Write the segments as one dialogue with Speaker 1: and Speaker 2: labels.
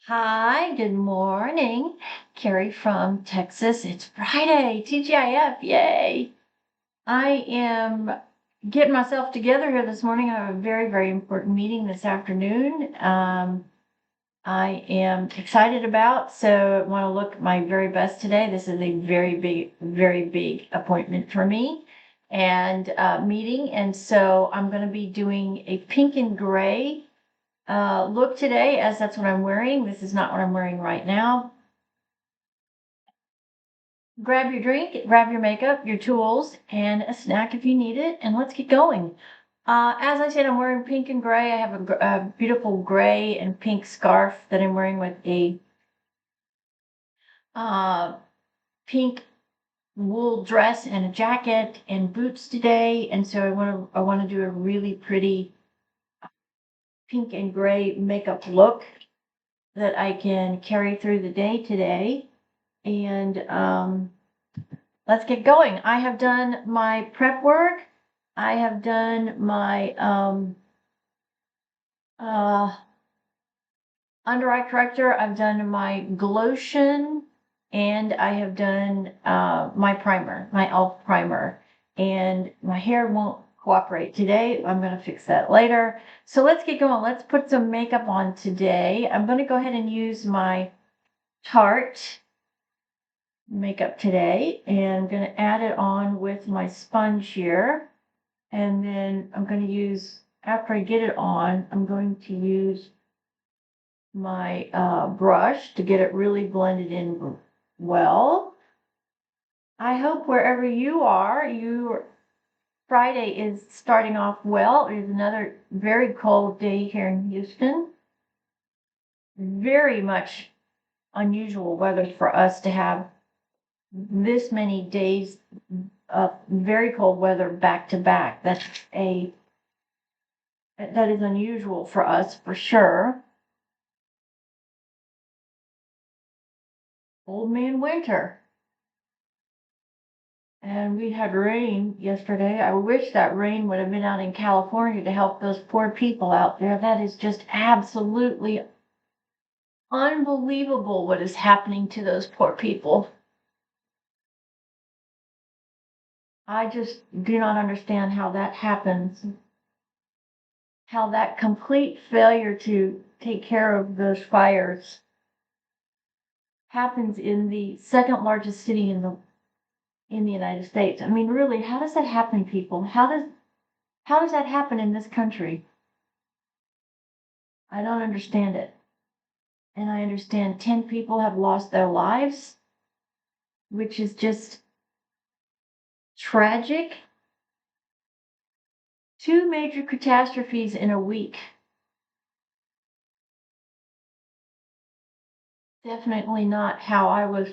Speaker 1: Hi, good morning. Carrie from Texas. It's Friday, TGIF, yay. I am getting myself together here this morning. I have a very, very important meeting this afternoon. I am excited about, so I want to look my very best today. This is a very big appointment for me and meeting. And so I'm going to be doing a pink and gray look today, as that's what I'm wearing. This is not what I'm wearing right now. Grab your drink, grab your makeup, your tools, and a snack if you need it, and let's get going. As I said, I'm wearing pink and gray. I have a beautiful gray and pink scarf that I'm wearing with a uh, pink wool dress and a jacket and boots today. And so I want to do a really pretty pink and gray makeup look that I can carry through the day today. And let's get going. I have done my prep work. I have done my under eye corrector. I've done my glotion, and I have done my primer, my elf primer. And my hair won't cooperate today. I'm going to fix that later. So let's get going. Let's put some makeup on today. I'm going to go ahead and use my Tarte makeup today, and I'm going to add it on with my sponge here. And then I'm going to use, after I get it on, I'm going to use my brush to get it really blended in well. I hope wherever you are, Friday is starting off well. It is another very cold day here in Houston. Very much unusual weather for us to have this many days of very cold weather back to back. That is unusual for us for sure. Old man winter. And we had rain yesterday. I wish that rain would have been out in California to help those poor people out there. That is just absolutely unbelievable what is happening to those poor people. I just do not understand how that happens. How that complete failure to take care of those fires happens in the second largest city in the United States. I mean, really, how does that happen, people? How does that happen in this country? I don't understand it. And I understand 10 people have lost their lives, which is just tragic. 2 major catastrophes in a week. Definitely not how I was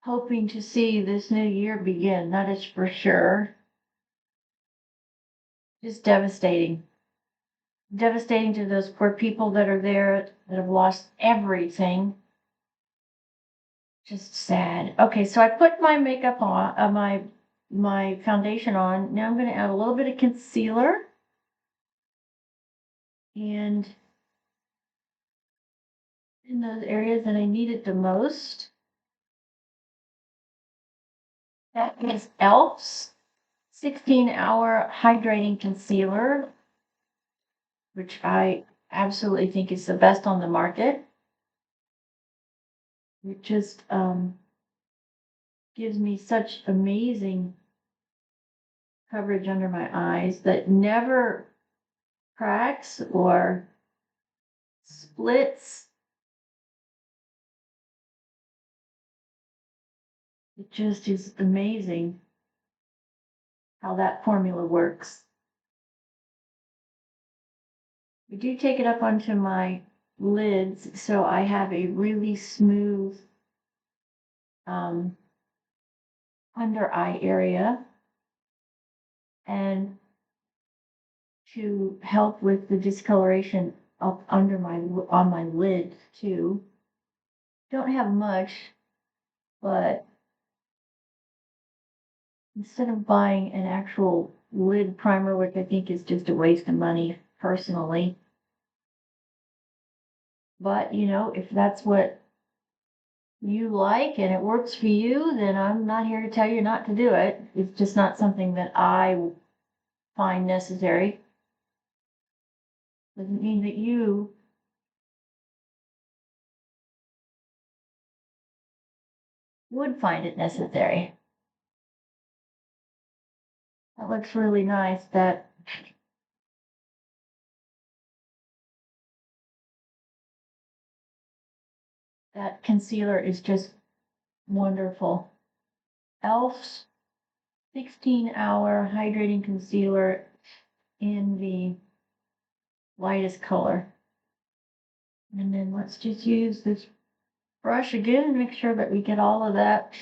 Speaker 1: hoping to see this new year begin, that is for sure. Just devastating. Devastating to those poor people that are there that have lost everything. Just sad. Okay, so I put my makeup on, my foundation on. Now I'm going to add a little bit of concealer. And in those areas that I need it the most. That is e.l.f.'s 16-hour hydrating concealer, which I absolutely think is the best on the market. It just gives me such amazing coverage under my eyes that never cracks or splits. It just is amazing how that formula works. I do take it up onto my lids, so I have a really smooth under eye area, and to help with the discoloration up under on my lid too. Don't have much, but instead of buying an actual lid primer, which I think is just a waste of money personally, But, you know, if that's what you like and it works for you, then I'm not here to tell you not to do it. It's just not something that I find necessary. Doesn't mean that you would find it necessary. That looks really nice. That concealer is just wonderful. Elf's 16-hour hydrating concealer in the lightest color. And then let's just use this brush again and make sure that we get all of that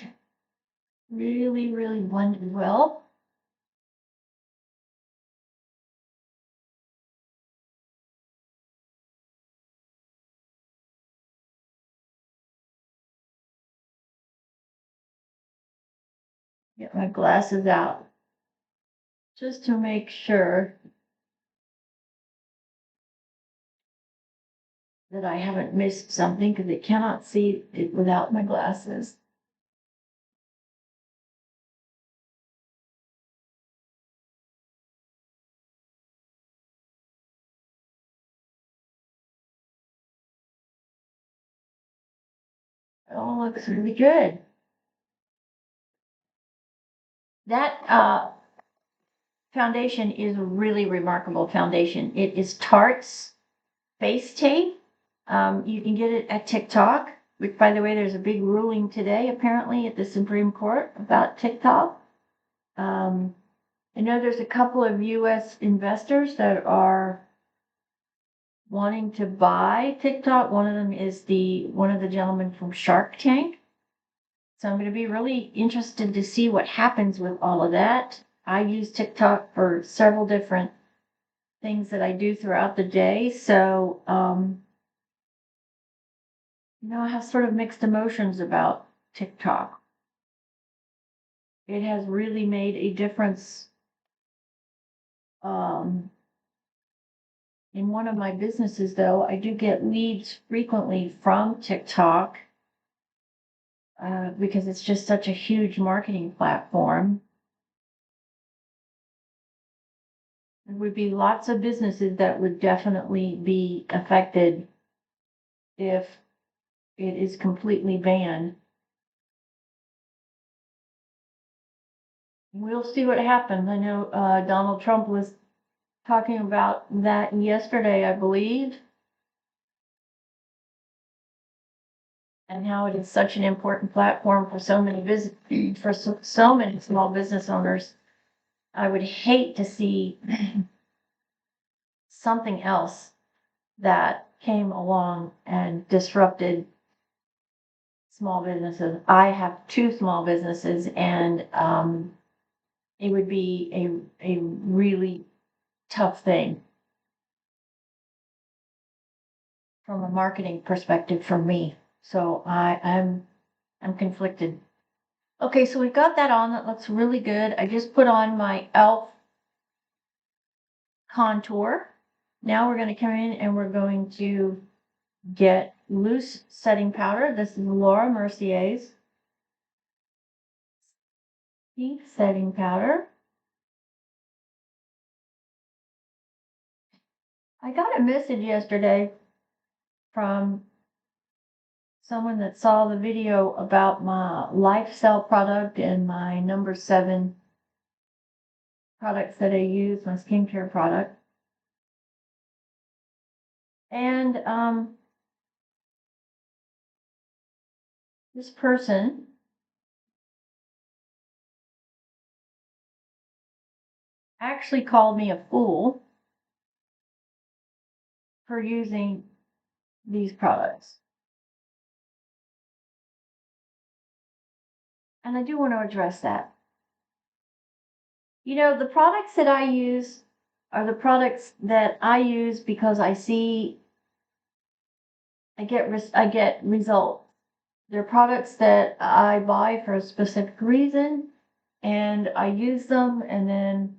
Speaker 1: really, really blended well. Get my glasses out just to make sure that I haven't missed something because I cannot see it without my glasses. It all looks really good. That foundation is a really remarkable foundation. It is Tarte's Face Tape. You can get it at TikTok, which, by the way, there's a big ruling today, apparently, at the Supreme Court about TikTok. I know there's a couple of U.S. investors that are wanting to buy TikTok. One of them is one of the gentlemen from Shark Tank. So I'm going to be really interested to see what happens with all of that. I use TikTok for several different things that I do throughout the day. So, I have sort of mixed emotions about TikTok. It has really made a difference in one of my businesses, though. I do get leads frequently from TikTok because it's just such a huge marketing platform. There would be lots of businesses that would definitely be affected if it is completely banned. We'll see what happens. I know Donald Trump was talking about that yesterday, I believe, and how it is such an important platform for so many so many small business owners. I would hate to see something else that came along and disrupted small businesses. I have two small businesses, and it would be a really tough thing from a marketing perspective for me. So I'm conflicted. Okay, so we've got that on. That looks really good. I just put on my e.l.f. contour. Now we're going to come in and we're going to get loose setting powder. This is Laura Mercier's pink setting powder. I got a message yesterday from someone that saw the video about my Lifestyle product and my number 7 products that I use, my skincare product. And this person actually called me a fool for using these products. And I do want to address that. The products that I use are the products that I use because I get results. They're products that I buy for a specific reason, and I use them, and then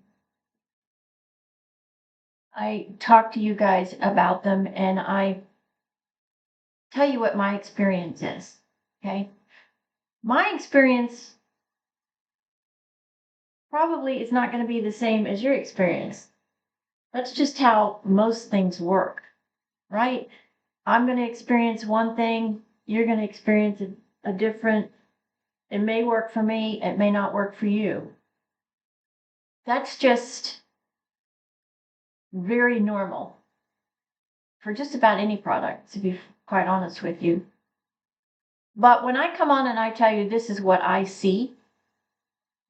Speaker 1: I talk to you guys about them, and I tell you what my experience is. Okay. My experience probably is not going to be the same as your experience. That's just how most things work, right? I'm going to experience one thing, you're going to experience a different. It may work for me, it may not work for you. That's just very normal for just about any product, to be quite honest with you. But when I come on and I tell you this is what I see,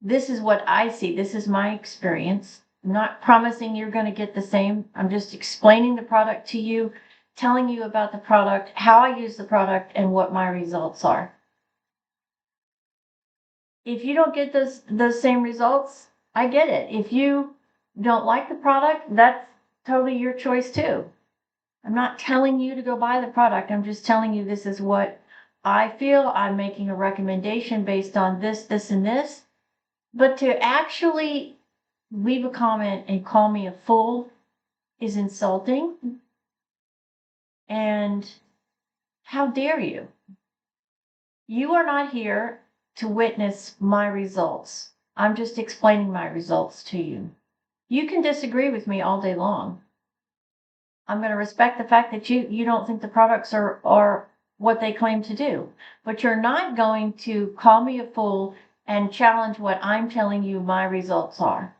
Speaker 1: this is what I see, this is my experience. I'm not promising you're going to get the same. I'm just explaining the product to you, telling you about the product, how I use the product, and what my results are. If you don't get those same results, I get it. If you don't like the product, that's totally your choice too. I'm not telling you to go buy the product. I'm just telling you this is what I feel. I'm making a recommendation based on this, this, and this. But to actually leave a comment and call me a fool is insulting. And how dare you? You are not here to witness my results. I'm just explaining my results to you. You can disagree with me all day long. I'm going to respect the fact that you don't think the products are what they claim to do. But you're not going to call me a fool and challenge what I'm telling you my results are.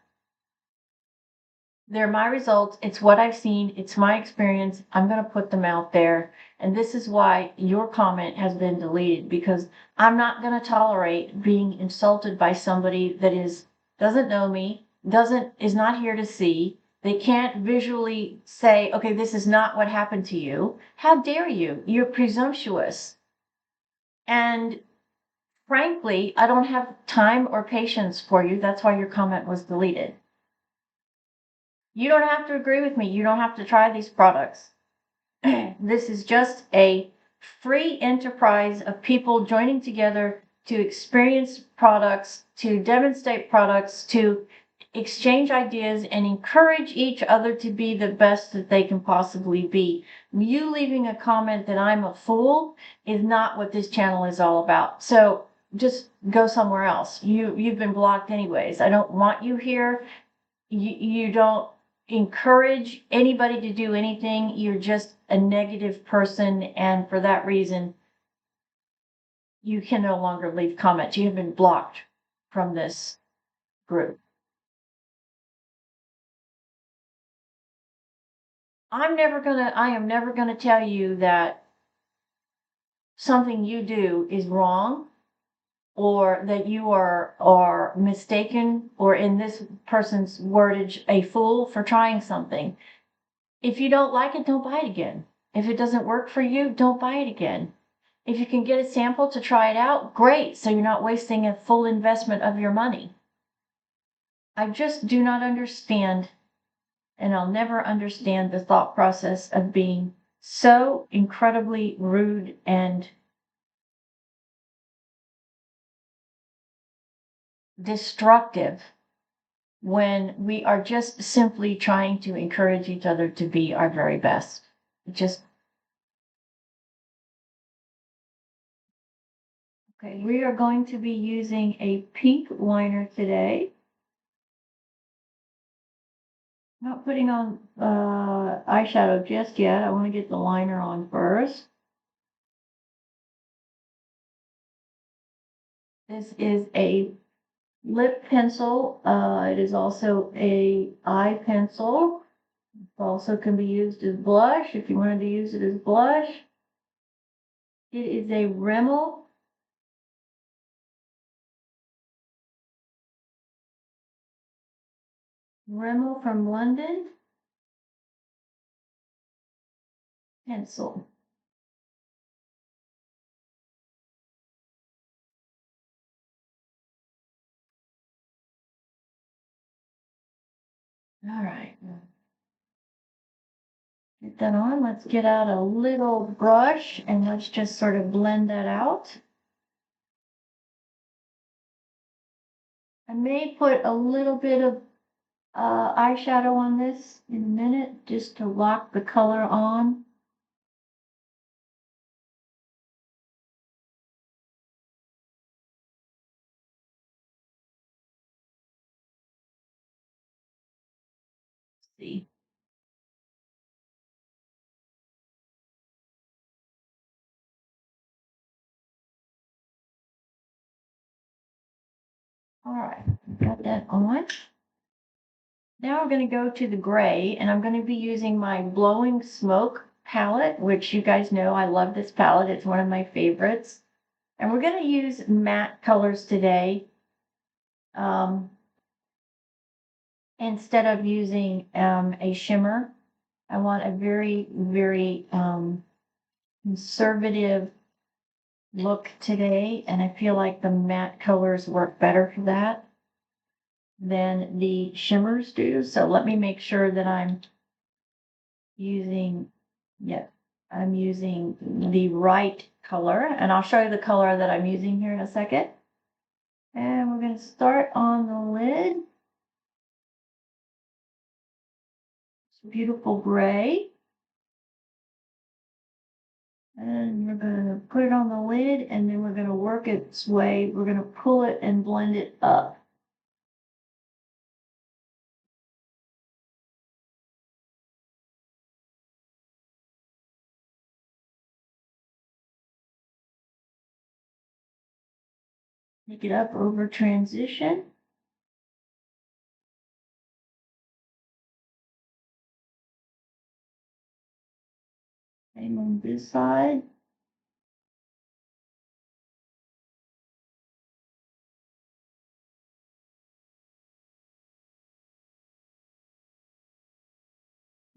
Speaker 1: They're my results. It's what I've seen. It's my experience. I'm going to put them out there. And this is why your comment has been deleted, because I'm not going to tolerate being insulted by somebody that doesn't know me, is not here to see. They can't visually say, okay, this is not what happened to you. How dare you? You're presumptuous. And frankly, I don't have time or patience for you. That's why your comment was deleted. You don't have to agree with me. You don't have to try these products. This is just a free enterprise of people joining together to experience products, to demonstrate products, to exchange ideas, and encourage each other to be the best that they can possibly be. You leaving a comment that I'm a fool is not what this channel is all about. So just go somewhere else. You've been blocked anyways. I don't want you here. You don't encourage anybody to do anything. You're just a negative person, and for that reason, you can no longer leave comments. You have been blocked from this group. I am never gonna tell you that something you do is wrong, or that you are mistaken, or in this person's wordage, a fool for trying something. If you don't like it, don't buy it again. If it doesn't work for you, don't buy it again. If you can get a sample to try it out, great. So you're not wasting a full investment of your money. I just do not understand, and I'll never understand the thought process of being so incredibly rude and destructive when we are just simply trying to encourage each other to be our very best. Okay, we are going to be using a pink liner today. Not putting on eyeshadow just yet. I want to get the liner on first. This is a lip pencil. It is also a eye pencil. It also can be used as blush if you wanted to use it as blush. It is a Rimmel. Rimmel from London pencil. All right. Get that on. Let's get out a little brush and let's just sort of blend that out. I may put a little bit of eyeshadow on this in a minute just to lock the color on. see. All right, got that on. Now we're going to go to the gray, and I'm going to be using my Blowing Smoke palette, which you guys know I love this palette. It's one of my favorites. And we're going to use matte colors today instead of using a shimmer. I want a very, very conservative look today, and I feel like the matte colors work better for that than the shimmers do. So let me make sure that I'm using, yeah, I'm using the right color, and I'll show you the color that I'm using here in a second. And we're going to start on the lid. It's beautiful gray. And we're going to put it on the lid, and then we're going to work its way. We're going to pull it and blend it up. Take it up over transition. Same on this side.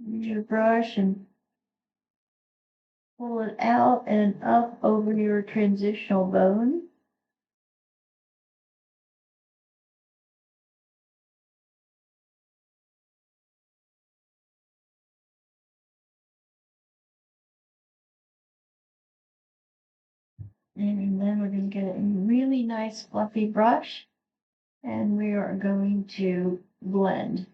Speaker 1: Use your brush and pull it out and up over your transitional bone. And then we're going to get a really nice fluffy brush, and we are going to blend.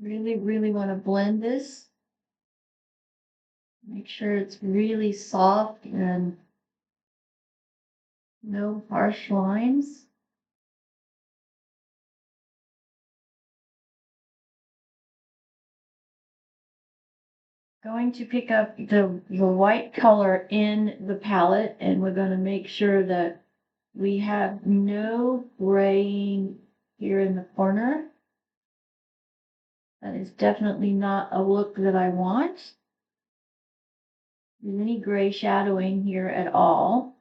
Speaker 1: Really, really want to blend this. Make sure it's really soft and no harsh lines. Going to pick up the white color in the palette, and we're going to make sure that we have no graying here in the corner. That is definitely not a look that I want. There's any gray shadowing here at all.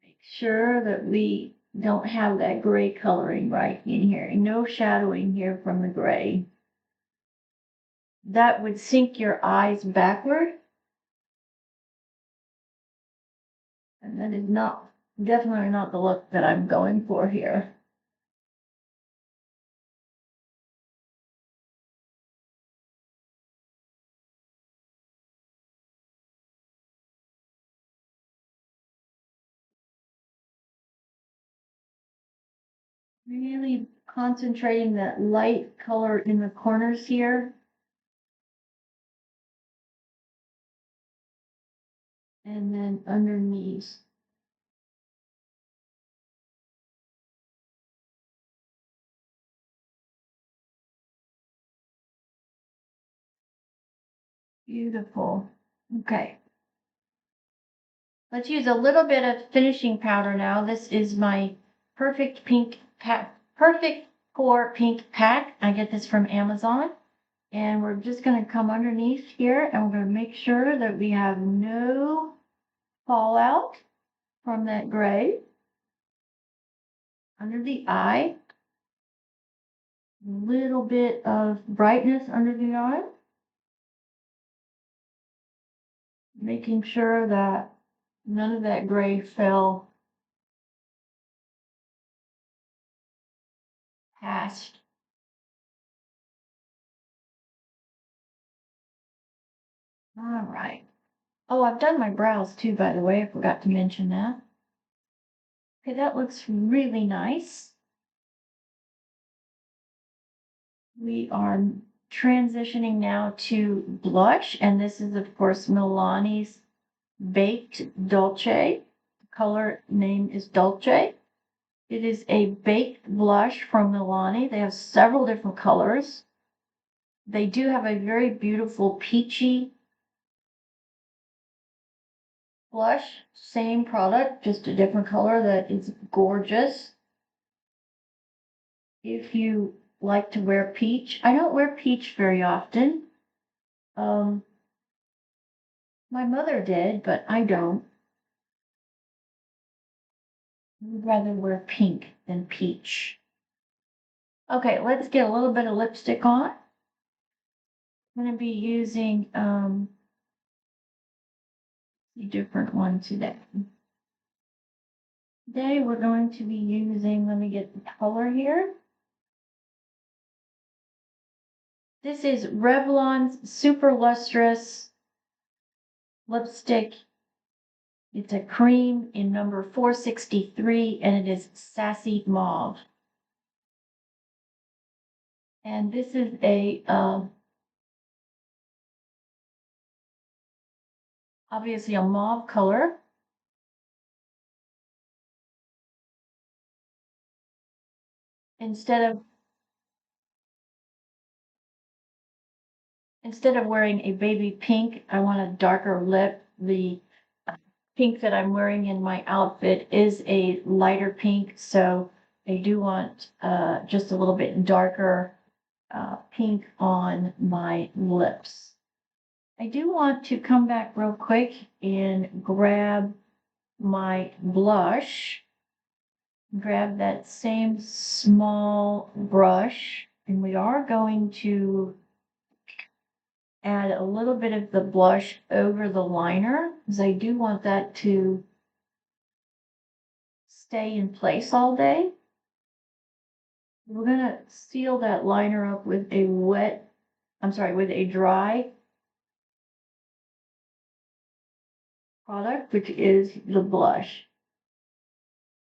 Speaker 1: Make sure that we don't have that gray coloring right in here. No shadowing here from the gray. That would sink your eyes backward. And that is not, definitely not the look that I'm going for here. Really concentrating that light color in the corners here. And then underneath. Beautiful. Okay. Let's use a little bit of finishing powder now. This is my Perfect Pink Pack, Perfect Pour Pink Pack. I get this from Amazon. And we're just going to come underneath here, and we're going to make sure that we have no fallout from that gray. Under the eye. A little bit of brightness under the eye. Making sure that none of that gray fell past. All right. Oh, I've done my brows too, by the way. I forgot to mention that. Okay, that looks really nice. We are transitioning now to blush, and this is, of course, Milani's Baked Dolce. The color name is Dolce. It is a baked blush from Milani. They have several different colors. They do have a very beautiful peachy blush. Same product, just a different color that is gorgeous. If you like to wear peach, I don't wear peach very often. My mother did, but I don't. I'd rather wear pink than peach. Okay, let's get a little bit of lipstick on. I'm going to be using a different one today. Today we're going to be using, let me get the color here. This is Revlon's Super Lustrous lipstick. It's a cream in number 463 and it is Sassy Mauve. And this is a obviously a mauve color. Instead of wearing a baby pink, I want a darker lip. The pink that I'm wearing in my outfit is a lighter pink, so I do want just a little bit darker pink on my lips. I do want to come back real quick and grab my blush. Grab that same small brush, and we are going to add a little bit of the blush over the liner, because I do want that to stay in place all day. We're going to seal that liner up with a with a dry product, which is the blush.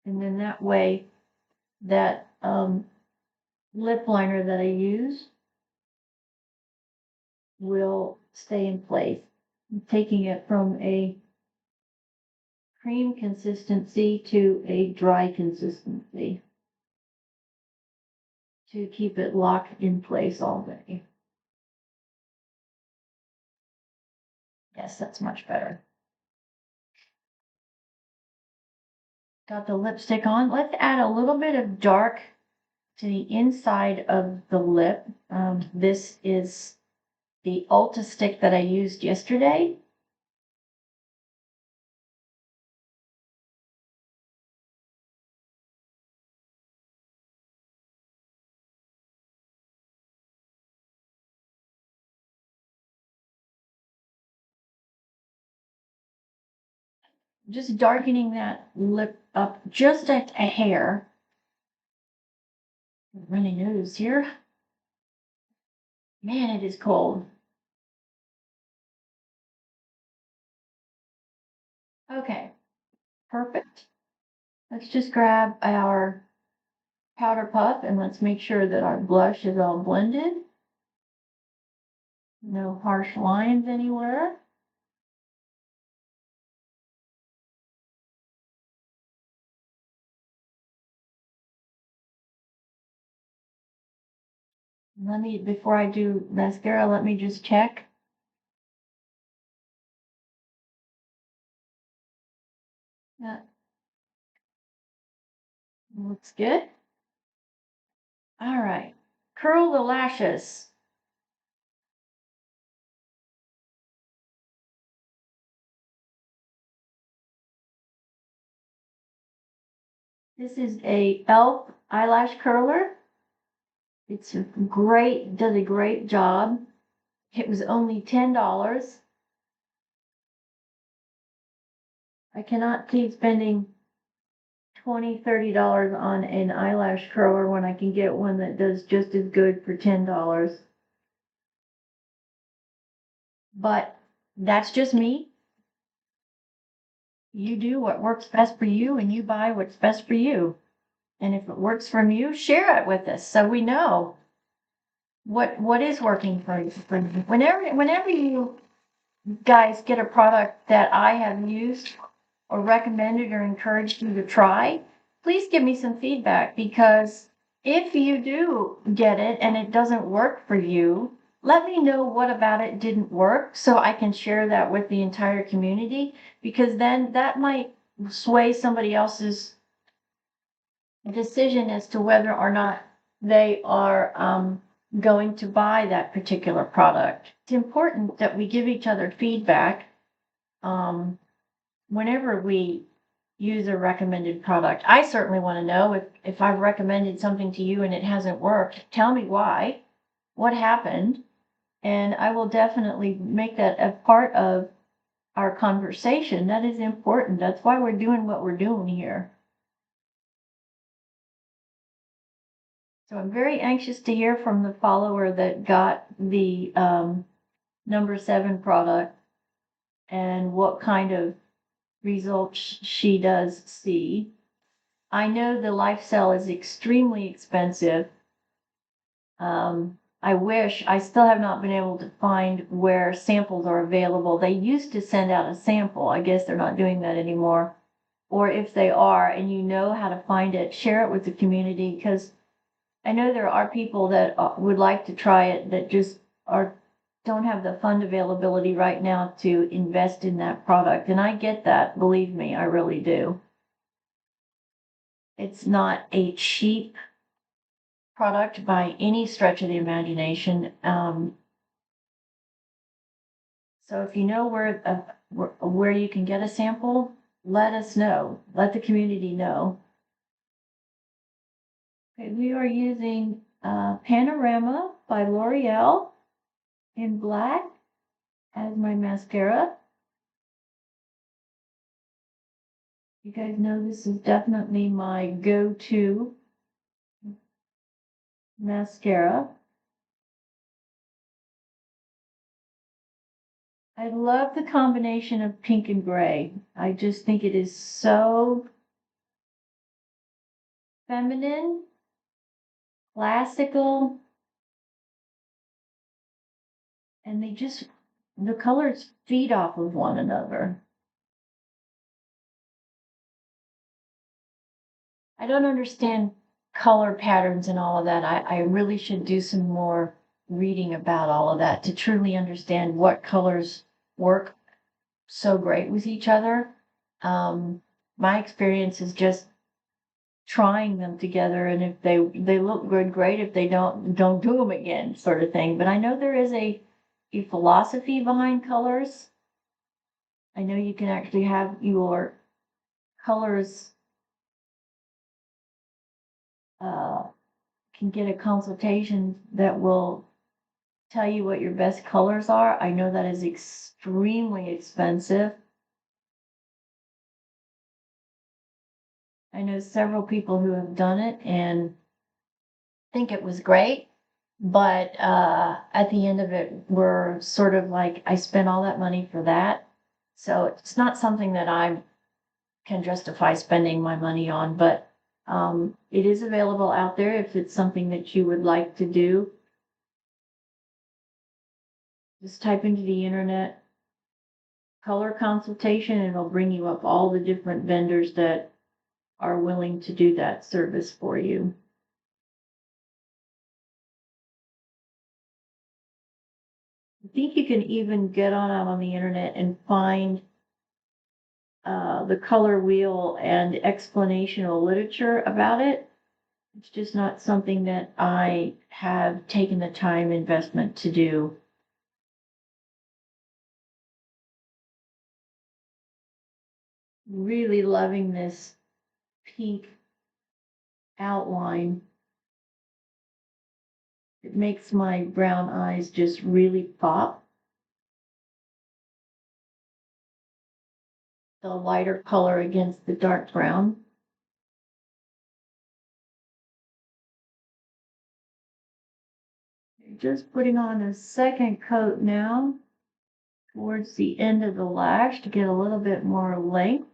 Speaker 1: And then that way, that lip liner that I use will stay in place. I'm taking it from a cream consistency to a dry consistency to keep it locked in place all day. Yes, that's much better. Got the lipstick on. Let's add a little bit of dark to the inside of the lip. This is the Ulta stick that I used yesterday. Just darkening that lip up just a hair. Runny nose here. Man, it is cold. Okay, perfect. Let's just grab our powder puff and let's make sure that our blush is all blended. No harsh lines anywhere. Before I do mascara, let me just check. That looks good. All right, curl the lashes. This is a e.l.f. eyelash curler. It's great, does a great job. It was only $10. I cannot keep spending $20, $30 on an eyelash curler when I can get one that does just as good for $10. But that's just me. You do what works best for you and you buy what's best for you. And if it works for you, share it with us so we know what is working for you. Whenever you guys get a product that I have used or recommended or encouraged you to try, please give me some feedback, because if you do get it and it doesn't work for you, let me know what about it didn't work so I can share that with the entire community, because then that might sway somebody else's decision as to whether or not they are going to buy that particular product. It's important that we give each other feedback whenever we use a recommended product. I certainly want to know if I've recommended something to you and it hasn't worked. Tell me why, what happened, and I will definitely make that a part of our conversation. That is important. That's why we're doing what we're doing here. So I'm very anxious to hear from the follower that got the number 7 product and what kind of results she does see. I know the LifeCell is extremely expensive. I still have not been able to find where samples are available. They used to send out a sample. I guess they're not doing that anymore. Or if they are and you know how to find it, share it with the community, because I know there are people that would like to try it that just don't have the fund availability right now to invest in that product. And I get that, believe me, I really do. It's not a cheap product by any stretch of the imagination. So if you know where you can get a sample, let us know. Let the community know. Okay, we are using Panorama by L'Oreal in black as my mascara. You guys know this is definitely my go-to mascara. I love the combination of pink and gray. I just think it is so feminine, classical, and the colors feed off of one another. I don't understand color patterns and all of that. I really should do some more reading about all of that to truly understand what colors work so great with each other. My experience is just trying them together, and if they look good, great. If they don't do them again, sort of thing. But I know there is a philosophy behind colors. I know you can actually have your colors can get a consultation that will tell you what your best colors are. I know that is extremely expensive. I know several people who have done it and think it was great, but at the end of it, we're sort of like, I spent all that money for that. So it's not something that I can justify spending my money on, but it is available out there if it's something that you would like to do. Just type into the internet color consultation and it'll bring you up all the different vendors that are willing to do that service for you. I think you can even get out on the internet and find the color wheel and explanational literature about it. It's just not something that I have taken the time investment to do. Really loving this pink outline. It makes my brown eyes just really pop. The lighter color against the dark brown. Just putting on a second coat now towards the end of the lash to get a little bit more length.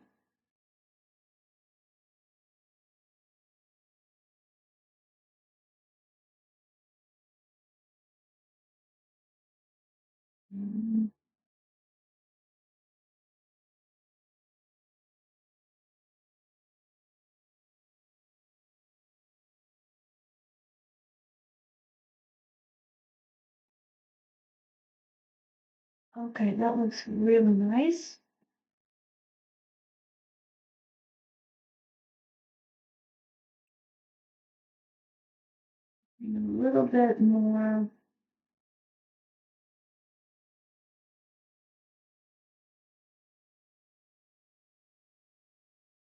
Speaker 1: Okay, that looks really nice. And a little bit more.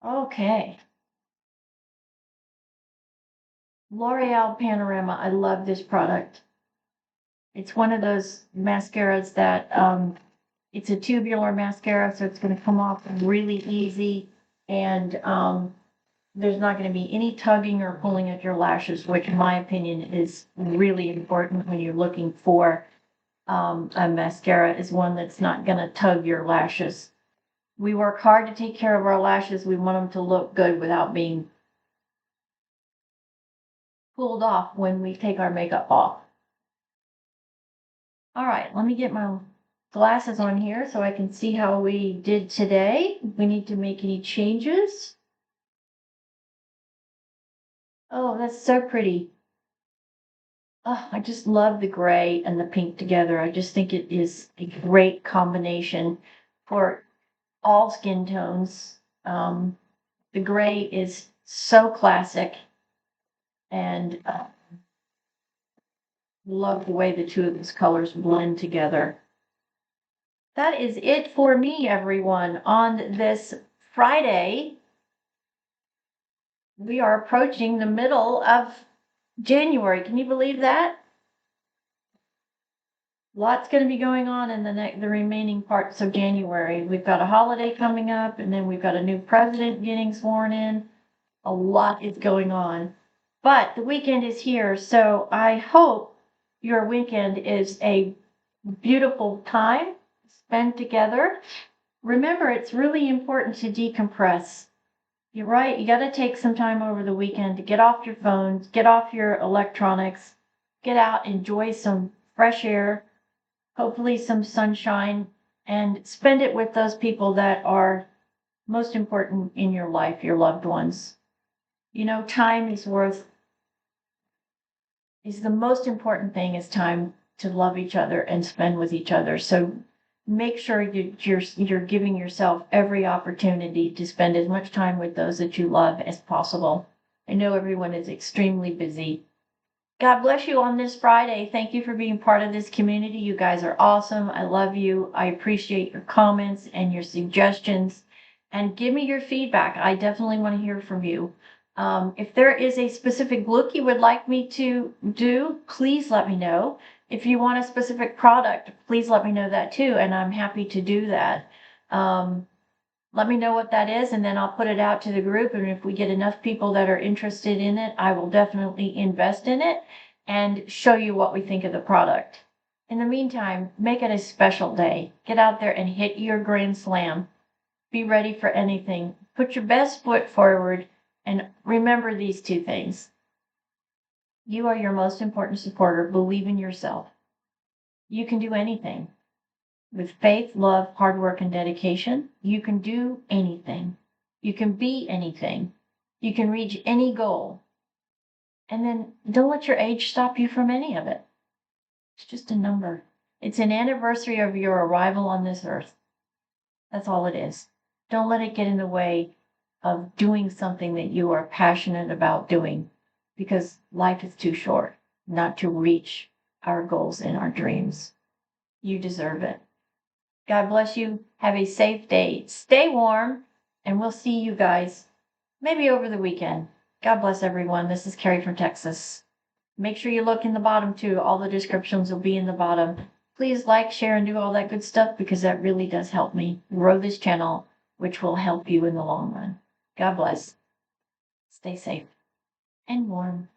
Speaker 1: Okay. L'Oreal Panorama. I love this product. It's one of those mascaras that it's a tubular mascara, so it's going to come off really easy, and there's not going to be any tugging or pulling at your lashes, which in my opinion is really important when you're looking for a mascara, is one that's not going to tug your lashes. We work hard to take care of our lashes. We want them to look good without being pulled off when we take our makeup off. All right, let me get my glasses on here so I can see how we did today. If we need to make any changes. Oh, that's so pretty. Oh, I just love the gray and the pink together. I just think it is a great combination for all skin tones. The gray is so classic, and love the way the two of these colors blend together. That is it for me, everyone, on this Friday. We are approaching the middle of January. Can you believe that? Lots going to be going on in the remaining parts of January. We've got a holiday coming up, and then we've got a new president getting sworn in. A lot is going on. But the weekend is here, so I hope your weekend is a beautiful time spent together. Remember, it's really important to decompress. You're right. You got to take some time over the weekend to get off your phones, get off your electronics, get out, enjoy some fresh air, hopefully some sunshine, and spend it with those people that are most important in your life, your loved ones. You know, time is the most important thing, is time to love each other and spend with each other. So make sure you're giving yourself every opportunity to spend as much time with those that you love as possible. I know everyone is extremely busy. God bless you on this Friday. Thank you for being part of this community. You guys are awesome. I love you. I appreciate your comments and your suggestions. And give me your feedback. I definitely want to hear from you. If there is a specific look you would like me to do, please let me know. If you want a specific product, please let me know that too, and I'm happy to do that. Let me know what that is, and then I'll put it out to the group, and if we get enough people that are interested in it, I will definitely invest in it and show you what we think of the product. In the meantime, make it a special day. Get out there and hit your grand slam. Be ready for anything. Put your best foot forward, and remember these two things. You are your most important supporter. Believe in yourself. You can do anything. With faith, love, hard work, and dedication, you can do anything. You can be anything. You can reach any goal. And then don't let your age stop you from any of it. It's just a number. It's an anniversary of your arrival on this earth. That's all it is. Don't let it get in the way of doing something that you are passionate about doing, because life is too short not to reach our goals and our dreams. You deserve it. God bless you. Have a safe day. Stay warm, and we'll see you guys maybe over the weekend. God bless everyone. This is Carrie from Texas. Make sure you look in the bottom too. All the descriptions will be in the bottom. Please like, share, and do all that good stuff, because that really does help me grow this channel, which will help you in the long run. God bless. Stay safe and warm.